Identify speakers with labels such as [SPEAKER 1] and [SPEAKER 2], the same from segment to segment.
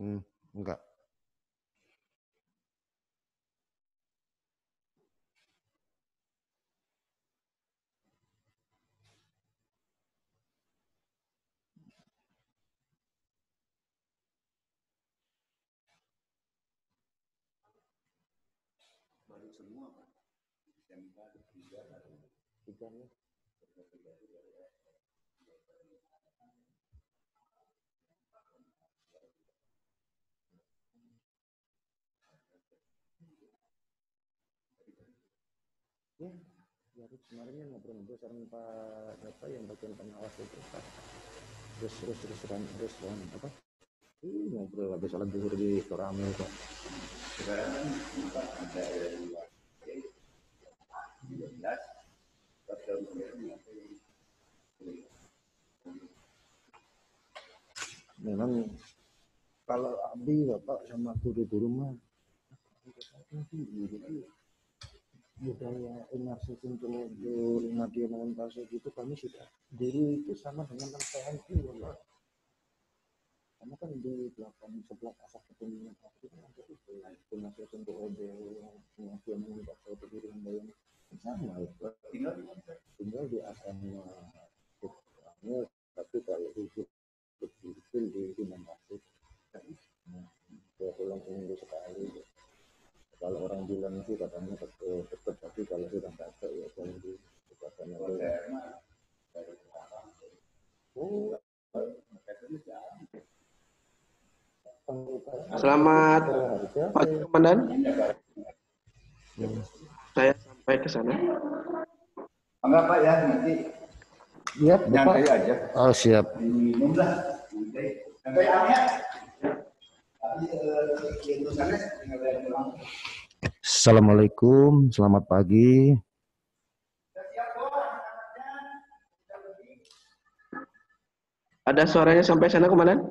[SPEAKER 1] Enggak.
[SPEAKER 2] Baru semua Pak. SMK 3 nih. Ya, kemarin yang ngobrol sama Pak yang bagian pengawas itu Pak. Terus apa? Ngobrol habis sholat zuhur di Sorame Pak. Sekarang kan ada luar 13 memang kalau Abi Bapak sama guru-guru mah budaya inersi untuk media montasnya itu kami sudah dulu itu sama dengan TNI Bapak. Karena kan di belakang sebelah asap ketinggian itu ada itu inersi untuk media montasnya itu diri yang sama ya. Tinggal di asrama tapi kalau itu betul di Manasik ya pulang seminggu sekali. Kalau orang bilang sih katanya tetap tapi kalau sudah nggak ada ya jangan di katanya
[SPEAKER 3] Selamat pagi Komandan. Saya sampai ke sana.
[SPEAKER 2] Enggak Pak ya nanti.
[SPEAKER 1] Iya,
[SPEAKER 2] Bapak aja.
[SPEAKER 1] Oh, siap.
[SPEAKER 2] Minum lah. Sampai ya.
[SPEAKER 1] Assalamualaikum, selamat pagi.
[SPEAKER 3] Ada suaranya sampai sana Komandan?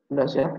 [SPEAKER 3] Sudah siap?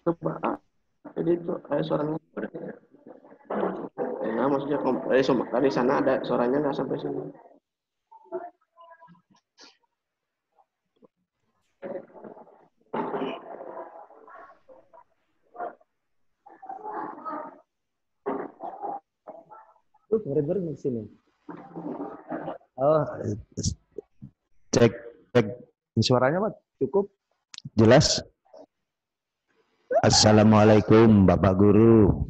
[SPEAKER 3] Coba jadi itu suaranya nah maksudnya dari sana ada suaranya nggak sampai sini.
[SPEAKER 1] Bareng-bareng di sini. Oh, cek suaranya Pak cukup jelas. Assalamualaikum Bapak Guru.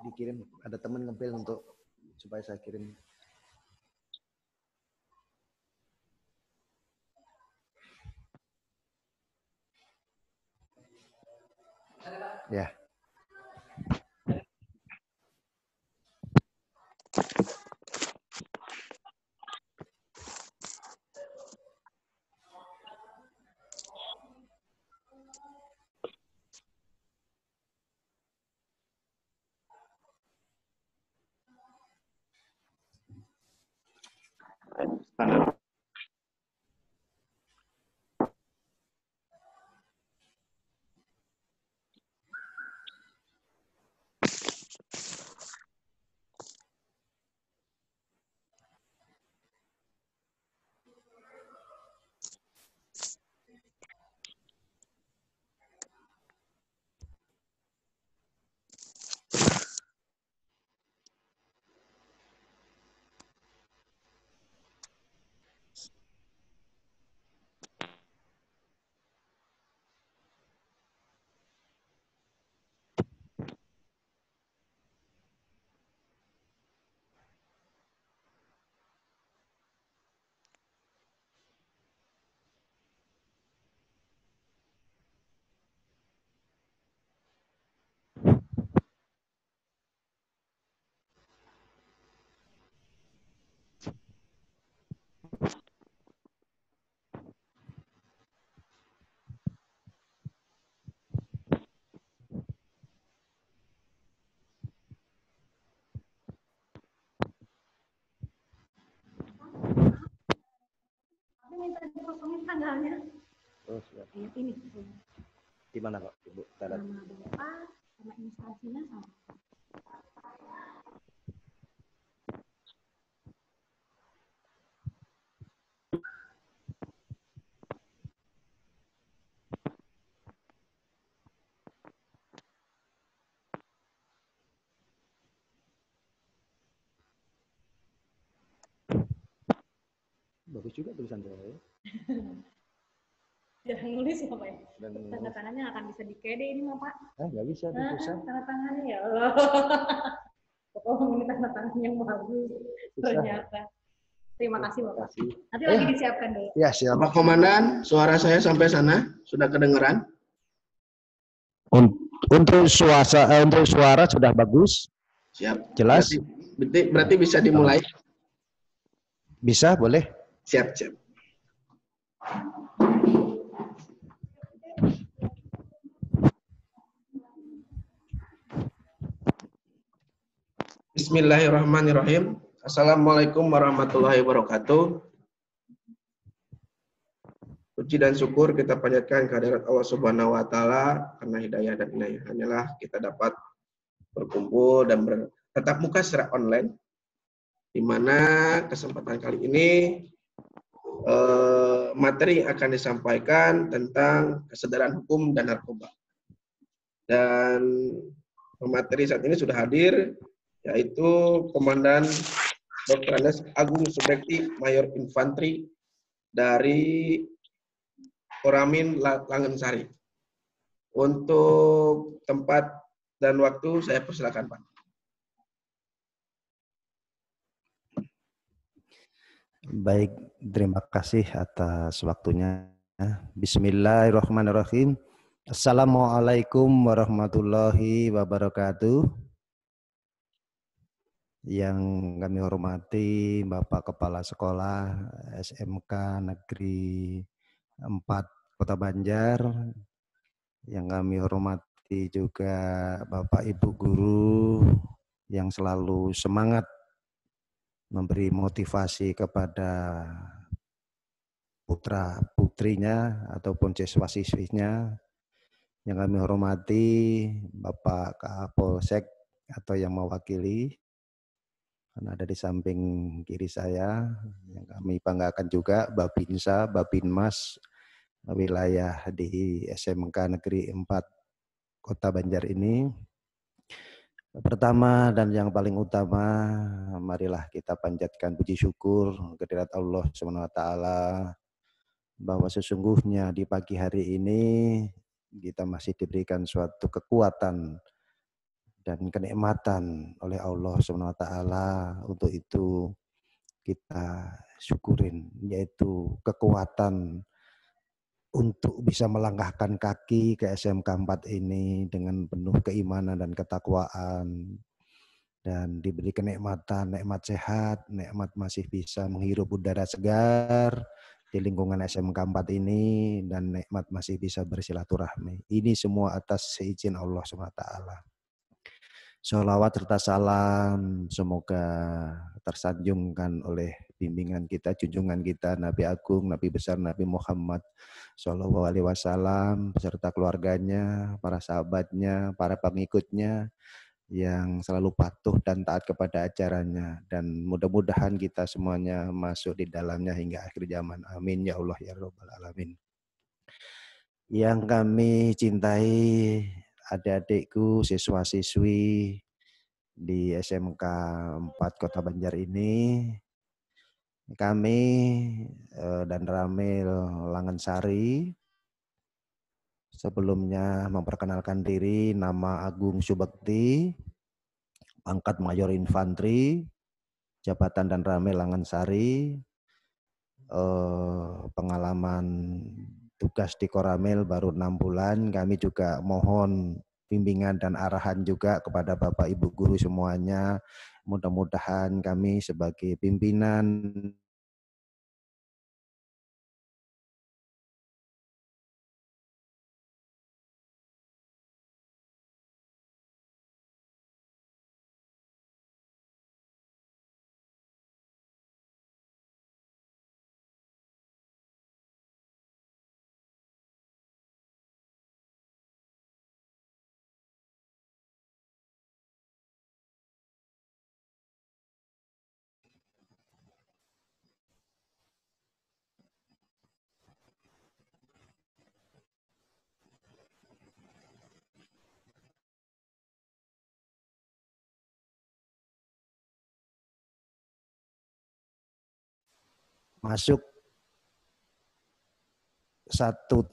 [SPEAKER 1] Dikirim ada teman ngepil untuk supaya saya kirim. Ya.
[SPEAKER 4] tanggalnya.
[SPEAKER 1] Oh, siap.
[SPEAKER 4] Ini
[SPEAKER 1] Di mana kok, Ibu? Tanda.
[SPEAKER 4] nama Bapak sama instansinya sama.
[SPEAKER 1] Bagus juga tulisan saya ya.
[SPEAKER 4] Jangan nulis ya Pak ya.
[SPEAKER 1] Dan
[SPEAKER 4] Tanda tangannya akan bisa di KD ini mah Pak.
[SPEAKER 1] nggak bisa tuh susah.
[SPEAKER 4] Tanda tangannya ya Allah. Oh, ini tanda tangan yang bagus. Ternyata. Terima kasih Bapak. Nanti lagi disiapkan dulu.
[SPEAKER 1] Ya, siap.
[SPEAKER 3] Bapak Komandan, suara saya sampai sana sudah kedengeran?
[SPEAKER 1] Untuk suara sudah bagus.
[SPEAKER 3] Siap.
[SPEAKER 1] Jelas.
[SPEAKER 3] Berarti bisa dimulai.
[SPEAKER 1] Bisa, boleh.
[SPEAKER 3] Siap, siap. Bismillahirrahmanirrahim. Assalamualaikum warahmatullahi wabarakatuh. Puji dan syukur kita panjatkan kehadirat Allah Subhanahu wa taala karena hidayah dan inayah hanyalah kita dapat berkumpul dan bertatap muka secara online, di mana kesempatan kali ini materi akan disampaikan tentang kesadaran hukum dan narkoba. Dan pemateri saat ini sudah hadir, yaitu Komandan Dr. Andes Agung Subekti, Mayor Infanteri dari Koramil Langensari. Untuk tempat dan waktu saya persilakan, Pak.
[SPEAKER 1] Baik, terima kasih atas waktunya. Bismillahirrahmanirrahim. Assalamualaikum warahmatullahi wabarakatuh. Yang kami hormati Bapak Kepala Sekolah SMK Negeri 4 Kota Banjar. Yang kami hormati juga Bapak Ibu Guru yang selalu semangat memberi motivasi kepada putra putrinya ataupun siswa siswinya. Yang kami hormati Bapak Kapolsek atau yang mewakili, karena ada di samping kiri saya. Yang kami banggakan juga Babinsa, Babinmas wilayah di SMK Negeri 4 Kota Banjar ini. Pertama dan yang paling utama, marilah kita panjatkan puji syukur kehadirat Allah SWT bahwa sesungguhnya di pagi hari ini kita masih diberikan suatu kekuatan dan kenikmatan oleh Allah SWT. Untuk itu kita syukurin, yaitu kekuatan untuk bisa melangkahkan kaki ke SMK 4 ini dengan penuh keimanan dan ketakwaan, dan diberi kenikmatan, nikmat sehat, nikmat masih bisa menghirup udara segar di lingkungan SMK 4 ini, dan nikmat masih bisa bersilaturahmi. Ini semua atas seizin Allah SWT. Sholawat serta salam semoga tersanjungkan oleh bimbingan kita, junjungan kita, Nabi Agung, Nabi besar Nabi Muhammad Shallallahu Alaihi Wasallam beserta keluarganya, para sahabatnya, para pengikutnya yang selalu patuh dan taat kepada ajarannya, dan mudah-mudahan kita semuanya masuk di dalamnya hingga akhir zaman. Amin ya Allah ya Rabbal Alamin. Yang kami cintai adik-adikku, siswa-siswi di SMK 4 Kota Banjar ini, kami dan Ramil Langensari sebelumnya memperkenalkan diri, nama Agung Subekti, pangkat Mayor Infanteri, jabatan dan Ramil Langensari, pengalaman tugas di Koramil baru 6 bulan. Kami juga mohon bimbingan dan arahan juga kepada Bapak Ibu Guru semuanya. Mudah-mudahan kami sebagai pimpinan masuk satu,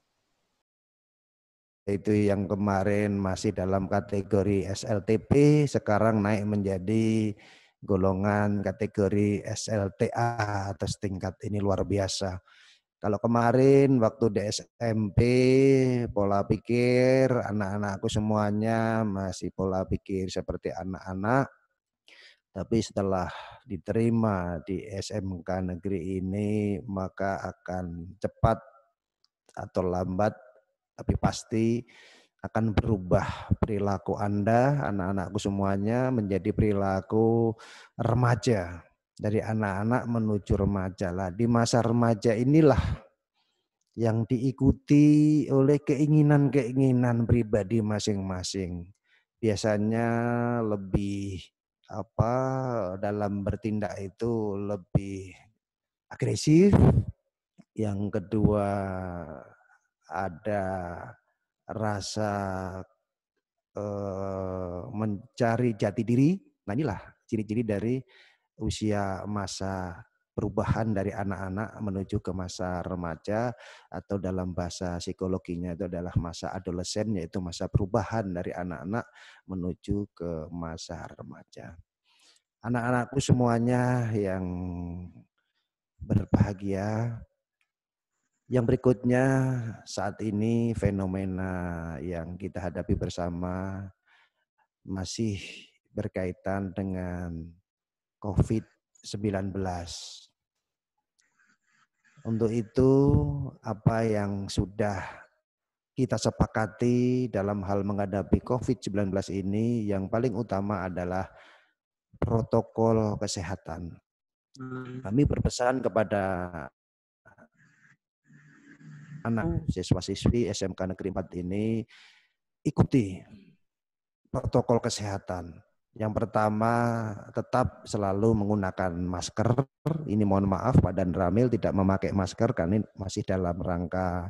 [SPEAKER 1] itu yang kemarin masih dalam kategori SLTP, sekarang naik menjadi golongan kategori SLTA atau setingkat. Ini luar biasa. Kalau kemarin waktu di SMP pola pikir anak-anakku semuanya masih pola pikir seperti anak-anak, tapi setelah diterima di SMK negeri ini maka akan cepat atau lambat tapi pasti akan berubah perilaku Anda, anak-anakku semuanya, menjadi perilaku remaja. Dari anak-anak menuju remaja lah. Di masa remaja inilah yang diikuti oleh keinginan-keinginan pribadi masing-masing. Biasanya lebih dalam bertindak itu lebih agresif. Yang kedua ada rasa mencari jati diri. Nah inilah ciri-ciri dari usia masa perubahan dari anak-anak menuju ke masa remaja, atau dalam bahasa psikologinya itu adalah masa adolesen, yaitu masa perubahan dari anak-anak menuju ke masa remaja. Anak-anakku semuanya yang berbahagia, yang berikutnya saat ini fenomena yang kita hadapi bersama masih berkaitan dengan COVID-19. Untuk itu apa yang sudah kita sepakati dalam hal menghadapi COVID-19 ini, yang paling utama adalah protokol kesehatan. Kami berpesan kepada anak siswa-siswi SMK Negeri 4 ini, ikuti protokol kesehatan. Yang pertama, tetap selalu menggunakan masker. Ini mohon maaf Pak Dan Ramil tidak memakai masker karena masih dalam rangka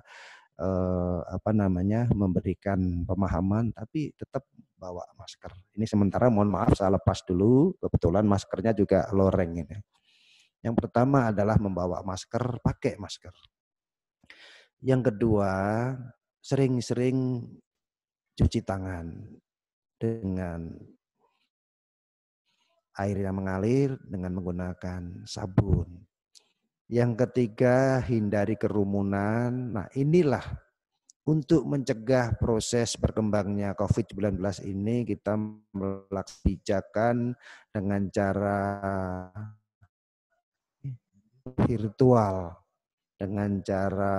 [SPEAKER 1] memberikan pemahaman, tapi tetap bawa masker. Ini sementara mohon maaf saya lepas dulu, kebetulan maskernya juga loreng ini. Yang pertama adalah membawa masker, pakai masker. Yang kedua, sering-sering cuci tangan dengan air yang mengalir dengan menggunakan sabun. Yang ketiga, hindari kerumunan. Nah, inilah untuk mencegah proses berkembangnya COVID-19 ini, kita melakukan kebijakan dengan cara virtual, dengan cara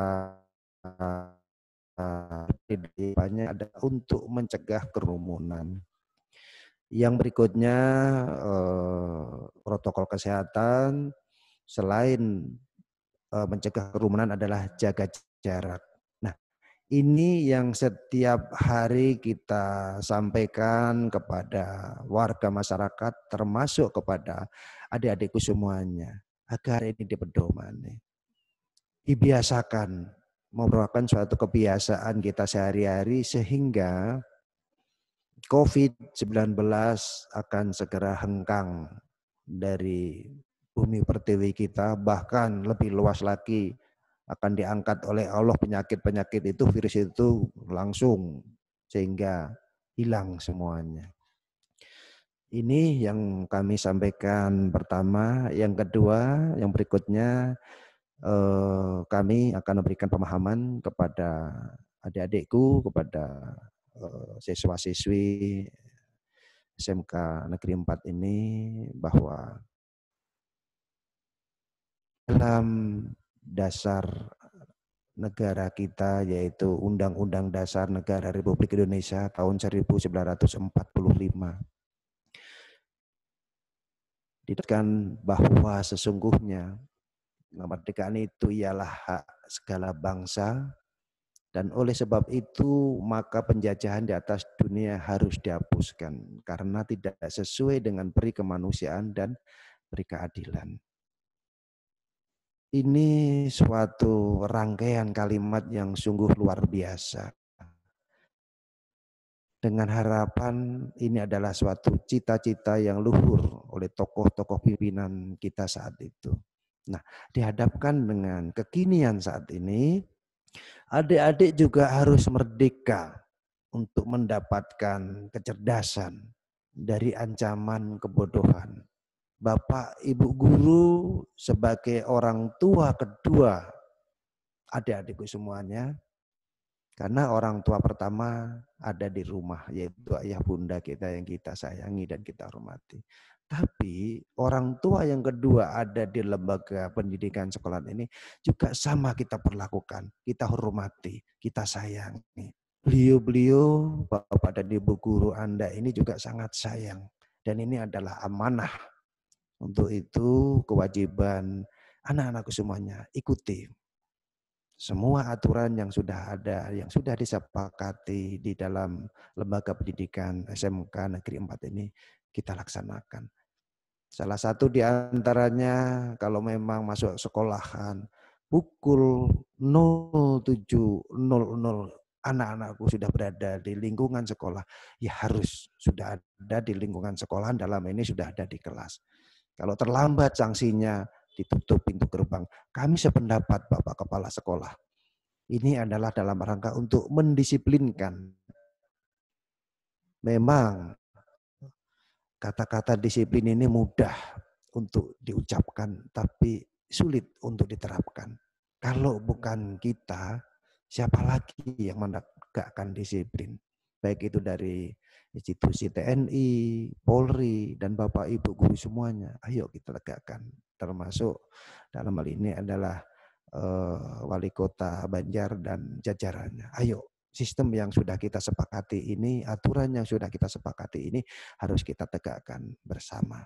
[SPEAKER 1] banyak ada untuk mencegah kerumunan. Yang berikutnya protokol kesehatan selain mencegah kerumunan adalah jaga jarak. Nah, ini yang setiap hari kita sampaikan kepada warga masyarakat, termasuk kepada adik-adikku semuanya, agar ini dipedomani. Dibiasakan, merupakan suatu kebiasaan kita sehari-hari sehingga COVID-19 akan segera hengkang dari bumi pertiwi kita, bahkan lebih luas lagi akan diangkat oleh Allah penyakit-penyakit itu, virus itu langsung sehingga hilang semuanya. Ini yang kami sampaikan pertama. Yang kedua, yang berikutnya kami akan memberikan pemahaman kepada adik-adikku, kepada siswa-siswi SMK Negeri 4 ini, bahwa dalam dasar negara kita, yaitu Undang-Undang Dasar Negara Republik Indonesia tahun 1945, ditekankan bahwa sesungguhnya kemerdekaan itu ialah hak segala bangsa, dan oleh sebab itu maka penjajahan di atas dunia harus dihapuskan karena tidak sesuai dengan peri kemanusiaan dan peri keadilan. Ini suatu rangkaian kalimat yang sungguh luar biasa. Dengan harapan ini adalah suatu cita-cita yang luhur oleh tokoh-tokoh pimpinan kita saat itu. Nah, dihadapkan dengan kekinian saat ini, adik-adik juga harus merdeka untuk mendapatkan kecerdasan dari ancaman kebodohan. Bapak, Ibu guru sebagai orang tua kedua adik-adikku semuanya, karena orang tua pertama ada di rumah, yaitu ayah bunda kita yang kita sayangi dan kita hormati. Tapi orang tua yang kedua ada di lembaga pendidikan sekolah ini juga sama kita perlakukan, kita hormati, kita sayangi. Beliau-beliau, Bapak dan Ibu guru Anda ini juga sangat sayang. Dan ini adalah amanah. Untuk itu kewajiban anak-anakku semuanya ikuti semua aturan yang sudah ada, yang sudah disepakati di dalam lembaga pendidikan SMK Negeri 4 ini kita laksanakan. Salah satu di antaranya kalau memang masuk sekolahan pukul 07.00 anak-anakku sudah berada di lingkungan sekolah, ya harus sudah ada di lingkungan sekolah, dalam ini sudah ada di kelas. Kalau terlambat sanksinya ditutup pintu gerbang. Kami sependapat Bapak Kepala Sekolah. Ini adalah dalam rangka untuk mendisiplinkan. Memang kata-kata disiplin ini mudah untuk diucapkan, tapi sulit untuk diterapkan. Kalau bukan kita, siapa lagi yang menegakkan disiplin? Baik itu dari institusi TNI, Polri, dan Bapak Ibu guru semuanya. Ayo kita tegakkan. Termasuk dalam hal ini adalah Wali Kota Banjar dan jajarannya. Ayo, sistem yang sudah kita sepakati ini, aturan yang sudah kita sepakati ini harus kita tegakkan bersama.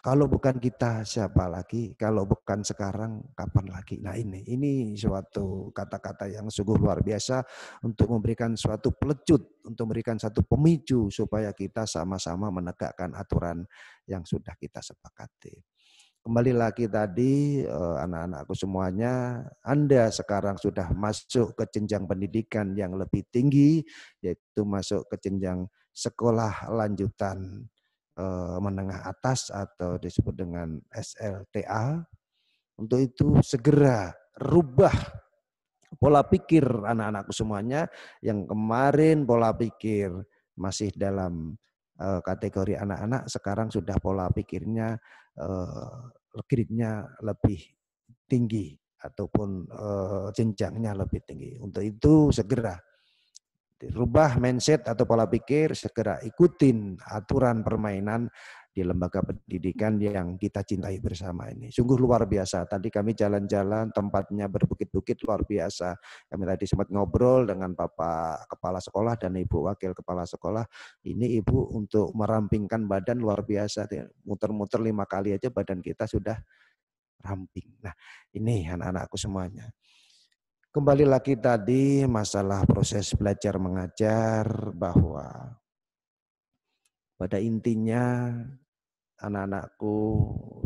[SPEAKER 1] Kalau bukan kita, siapa lagi? Kalau bukan sekarang, kapan lagi? Nah ini suatu kata-kata yang sungguh luar biasa untuk memberikan suatu pelecut, untuk memberikan satu pemicu supaya kita sama-sama menegakkan aturan yang sudah kita sepakati. Kembali lagi tadi, anak-anakku semuanya, Anda sekarang sudah masuk ke jenjang pendidikan yang lebih tinggi, yaitu masuk ke jenjang sekolah lanjutan menengah atas atau disebut dengan SLTA. Untuk itu segera rubah pola pikir anak-anakku semuanya yang kemarin pola pikir masih dalam kategori anak-anak, sekarang sudah pola pikirnya grade-nya lebih tinggi ataupun jenjangnya lebih tinggi. Untuk itu segera dirubah mindset atau pola pikir, segera ikutin aturan permainan di lembaga pendidikan yang kita cintai bersama ini. Sungguh luar biasa. Tadi kami jalan-jalan, tempatnya berbukit-bukit luar biasa. Kami tadi sempat ngobrol dengan Bapak Kepala Sekolah dan Ibu Wakil Kepala Sekolah. Ini Ibu untuk merampingkan badan luar biasa. Muter-muter 5 kali aja badan kita sudah ramping. Nah ini anak-anakku semuanya. Kembali lagi tadi masalah proses belajar mengajar, bahwa pada intinya anak-anakku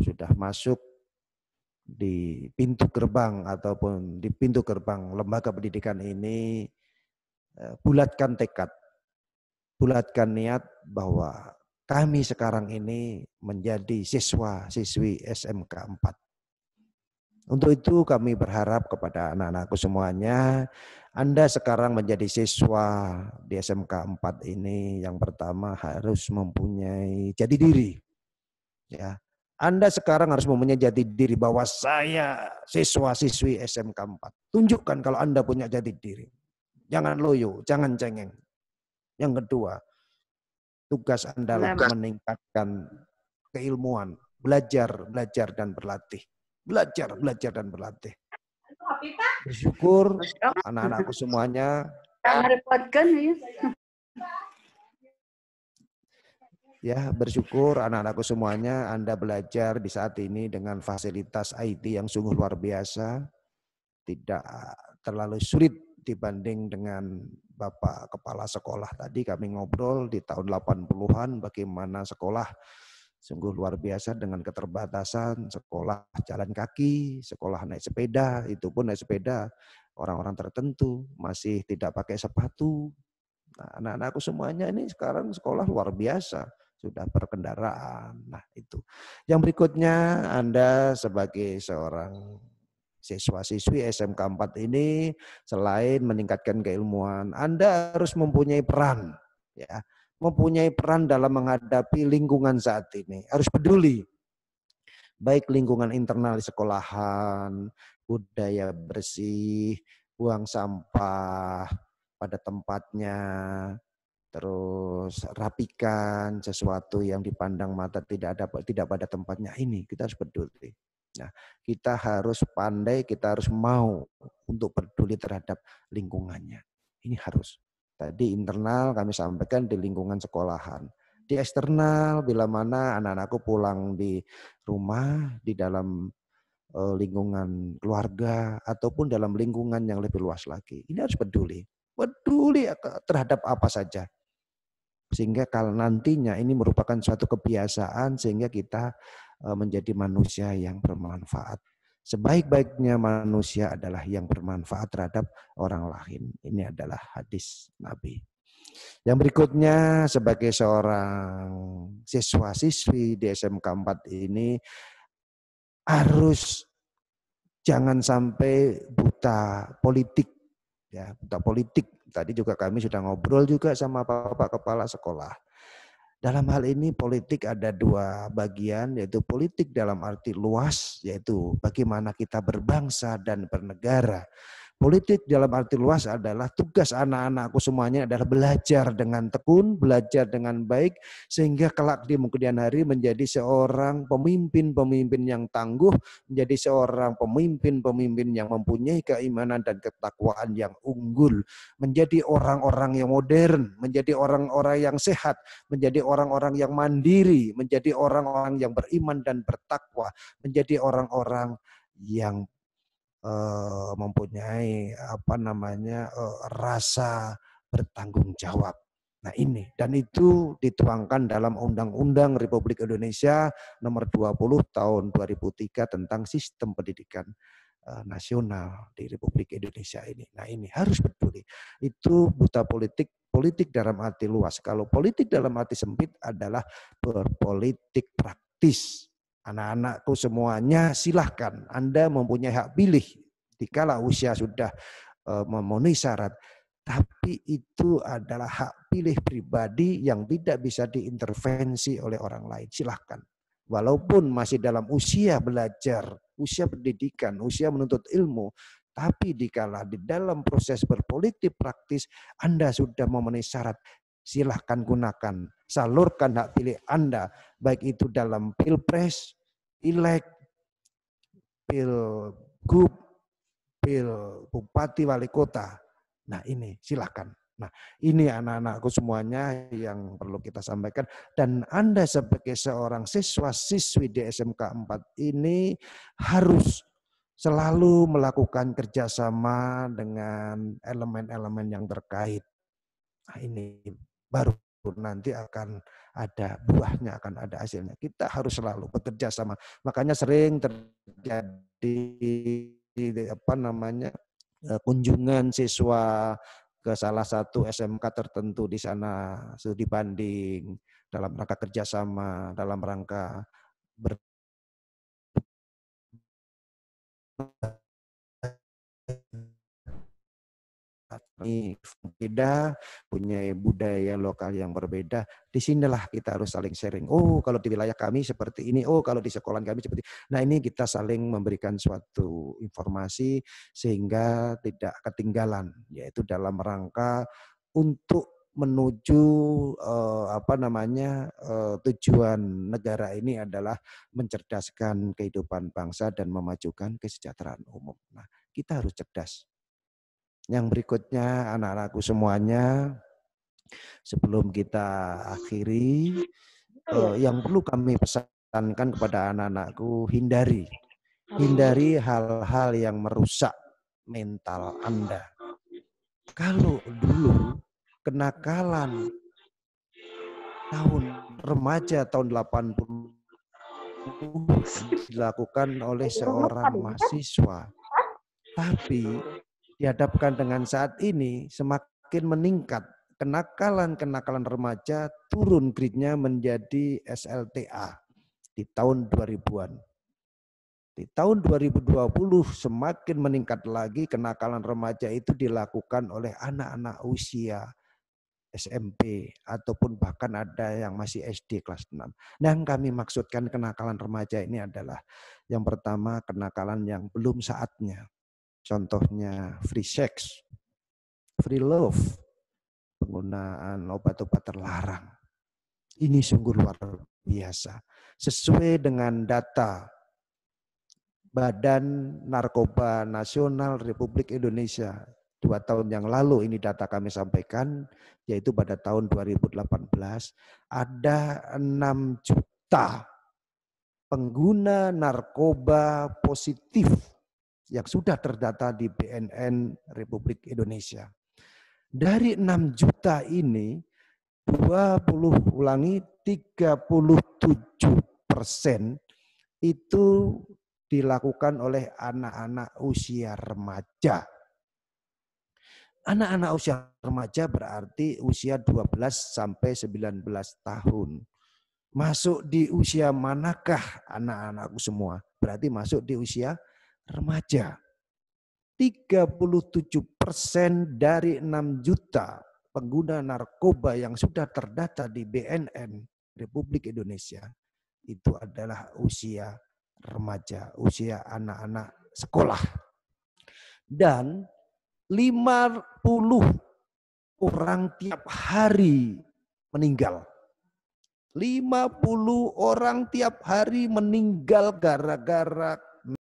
[SPEAKER 1] sudah masuk di pintu gerbang ataupun di pintu gerbang lembaga pendidikan ini, bulatkan tekad, bulatkan niat bahwa kami sekarang ini menjadi siswa-siswi SMK 4. Untuk itu kami berharap kepada anak-anakku semuanya, Anda sekarang menjadi siswa di SMK 4 ini, yang pertama harus mempunyai jati diri. Ya, Anda sekarang harus mempunyai jati diri bahwa saya siswa-siswi SMK 4. Tunjukkan kalau Anda punya jati diri. Jangan loyo, jangan cengeng. Yang kedua, tugas Anda adalah meningkatkan keilmuan, belajar dan berlatih. Belajar dan berlatih. Bersyukur anak-anakku semuanya. Ya, bersyukur anak-anakku semuanya Anda belajar di saat ini dengan fasilitas IT yang sungguh luar biasa. Tidak terlalu sulit dibanding dengan Bapak Kepala Sekolah. Tadi kami ngobrol di tahun 80-an bagaimana sekolah sungguh luar biasa dengan keterbatasan, sekolah jalan kaki, sekolah naik sepeda, itu pun naik sepeda orang-orang tertentu, masih tidak pakai sepatu. Nah, anak-anakku semuanya ini sekarang sekolah luar biasa. sudah berkendaraan. Nah, itu. Yang berikutnya, Anda sebagai seorang siswa-siswi SMK 4 ini, selain meningkatkan keilmuan, Anda harus mempunyai peran, ya, mempunyai peran dalam menghadapi lingkungan saat ini. Harus peduli, baik lingkungan internal di sekolahan, budaya bersih, buang sampah pada tempatnya, terus rapikan sesuatu yang dipandang mata tidak pada tempatnya. Ini kita harus peduli. Nah, kita harus pandai, kita harus mau untuk peduli terhadap lingkungannya. Ini harus. Tadi internal kami sampaikan di lingkungan sekolahan. Di eksternal, bila mana anak-anakku pulang di rumah, di dalam lingkungan keluarga, ataupun dalam lingkungan yang lebih luas lagi. Ini harus peduli. Peduli terhadap apa saja. Sehingga kalau nantinya ini merupakan suatu kebiasaan sehingga kita menjadi manusia yang bermanfaat. Sebaik-baiknya manusia adalah yang bermanfaat terhadap orang lain. Ini adalah hadis Nabi. Yang berikutnya, sebagai seorang siswa-siswi di SMK 4 ini harus jangan sampai buta politik. Ya, buta politik. Tadi juga kami sudah ngobrol juga sama Bapak Kepala Sekolah. Dalam hal ini politik ada dua bagian, yaitu politik dalam arti luas, yaitu bagaimana kita berbangsa dan bernegara. Politik dalam arti luas adalah tugas anak-anakku semuanya adalah belajar dengan tekun, belajar dengan baik, sehingga kelak di kemudian hari menjadi seorang pemimpin-pemimpin yang tangguh, menjadi seorang pemimpin-pemimpin yang mempunyai keimanan dan ketakwaan yang unggul, menjadi orang-orang yang modern, menjadi orang-orang yang sehat, menjadi orang-orang yang mandiri, menjadi orang-orang yang beriman dan bertakwa, menjadi orang-orang yang mempunyai rasa bertanggung jawab. Nah ini, dan itu dituangkan dalam Undang-Undang Republik Indonesia nomor 20 tahun 2003 tentang sistem pendidikan nasional di Republik Indonesia ini. Nah ini harus peduli. Itu buta politik, politik dalam arti luas. Kalau politik dalam arti sempit adalah berpolitik praktis. Anak-anakku semuanya silahkan, Anda mempunyai hak pilih dikala usia sudah memenuhi syarat. Tapi itu adalah hak pilih pribadi yang tidak bisa diintervensi oleh orang lain. Silahkan. Walaupun masih dalam usia belajar, usia pendidikan, usia menuntut ilmu. Tapi dikala di dalam proses berpolitik praktis, Anda sudah memenuhi syarat. Silahkan gunakan, salurkan hak pilih Anda, baik itu dalam pilpres, pileg, pilgub, pil bupati, wali kota. Nah ini silahkan. Nah ini anak-anakku semuanya yang perlu kita sampaikan. Dan Anda sebagai seorang siswa-siswi di SMK 4 ini harus selalu melakukan kerjasama dengan elemen-elemen yang terkait. Nah ini baru nanti akan ada buahnya, akan ada hasilnya. Kita harus selalu bekerja sama. Makanya sering terjadi kunjungan siswa ke salah satu SMK tertentu di sana studi banding dalam rangka kerjasama, dalam rangka berbeda, punya budaya lokal yang berbeda. Disinilah kita harus saling sharing. Oh, kalau di wilayah kami seperti ini. Oh, kalau di sekolah kami seperti ini. Nah, ini kita saling memberikan suatu informasi sehingga tidak ketinggalan, yaitu dalam rangka untuk menuju tujuan negara ini adalah mencerdaskan kehidupan bangsa dan memajukan kesejahteraan umum. Nah, kita harus cerdas. Yang berikutnya anak-anakku semuanya, sebelum kita akhiri, yang perlu kami pesankan kepada anak-anakku, hindari hal-hal yang merusak mental Anda. Kalau dulu kenakalan tahun remaja tahun 80 dilakukan oleh seorang mahasiswa, tapi dihadapkan dengan saat ini semakin meningkat kenakalan remaja turun grade-nya menjadi SLTA di tahun 2000-an. Di tahun 2020 semakin meningkat lagi kenakalan remaja itu dilakukan oleh anak-anak usia SMP ataupun bahkan ada yang masih SD kelas 6. Yang kami maksudkan kenakalan remaja ini adalah yang pertama kenakalan yang belum saatnya. Contohnya free sex, free love, penggunaan obat-obat terlarang. Ini sungguh luar biasa. Sesuai dengan data Badan Narkoba Nasional Republik Indonesia 2 tahun yang lalu, ini data kami sampaikan, yaitu pada tahun 2018 ada 6 juta pengguna narkoba positif yang sudah terdata di BNN Republik Indonesia. Dari 6 juta ini 37% itu dilakukan oleh anak-anak usia remaja. Anak-anak usia remaja berarti usia 12 sampai 19 tahun. Masuk di usia manakah anak-anakku semua? Berarti masuk di usia remaja. 37% dari 6 juta pengguna narkoba yang sudah terdata di BNN Republik Indonesia itu adalah usia remaja, usia anak-anak sekolah. Dan 50 orang tiap hari meninggal. 50 orang tiap hari meninggal gara-gara